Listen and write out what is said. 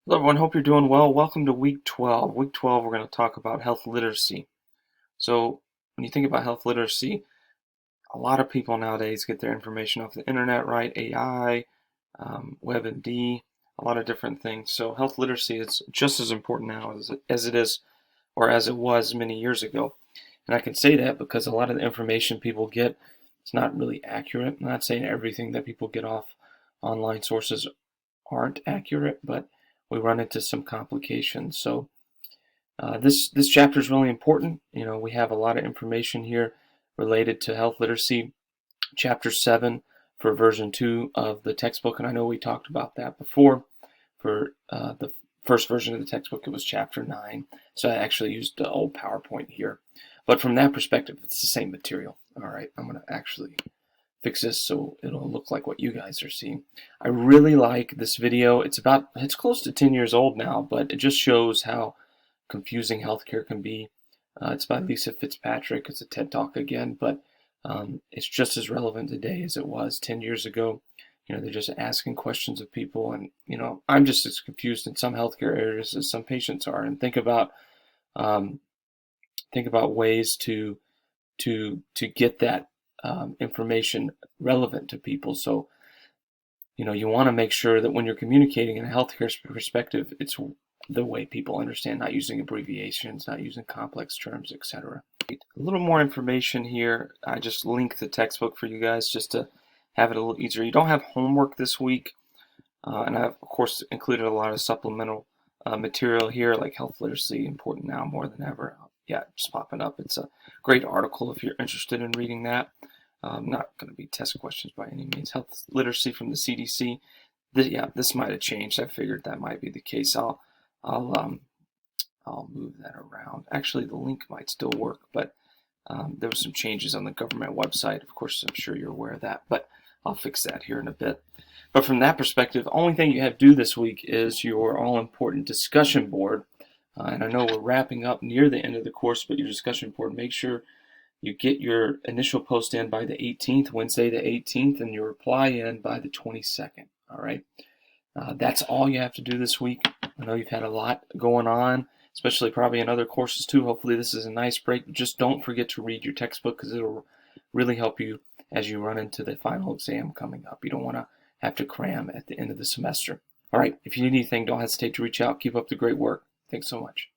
Hello everyone, hope you're doing well. Welcome to week 12. Week 12, we're going to talk about health literacy. So when you think about health literacy, a lot of people nowadays get their information off the internet, right? AI, WebMD, a lot of different things. So health literacy is just as important now as it is or as it was many years ago. And I can say that because a lot of the information people get is not really accurate. I'm not saying everything that people get off online sources aren't accurate, but we run into some complications. So this chapter is really important. You know, we have a lot of information here related to health literacy. Chapter 7 for version 2 of the textbook, and I know we talked about that before. For the first version of the textbook, it was chapter 9. So I actually used the old PowerPoint here. But from that perspective, it's the same material. All right, I'm going to actually fix this so it'll look like what you guys are seeing. I really like this video. It's close to 10 years old now, but it just shows how confusing healthcare can be. It's by Lisa Fitzpatrick. It's a TED Talk again, but it's just as relevant today as it was 10 years ago. You know, they're just asking questions of people, and you know, I'm just as confused in some healthcare areas as some patients are. And um, think about ways to get that information relevant to people. So, you know, you want to make sure that when you're communicating in a healthcare perspective, it's the way people understand, not using abbreviations, not using complex terms, etc. A little more information here. I just linked the textbook for you guys just to have it a little easier. You don't have homework this week, and I've, of course, included a lot of supplemental material here, like health literacy, important now more than ever. Yeah, it's popping up. It's a great article if you're interested in reading that. Not going to be test questions by any means. Health literacy from the CDC. This might have changed. I figured that might be the case. I'll move that around. Actually, the link might still work, but there were some changes on the government website. Of course, I'm sure you're aware of that, but I'll fix that here in a bit. But from that perspective, the only thing you have to do this week is your all-important discussion board. And I know we're wrapping up near the end of the course, but your discussion board, make sure you get your initial post in by the 18th, Wednesday the 18th, and your reply in by the 22nd. All right. That's all you have to do this week. I know you've had a lot going on, especially probably in other courses too. Hopefully this is a nice break. Just don't forget to read your textbook because it'll really help you as you run into the final exam coming up. You don't want to have to cram at the end of the semester. All right. If you need anything, don't hesitate to reach out. Keep up the great work. Thanks so much.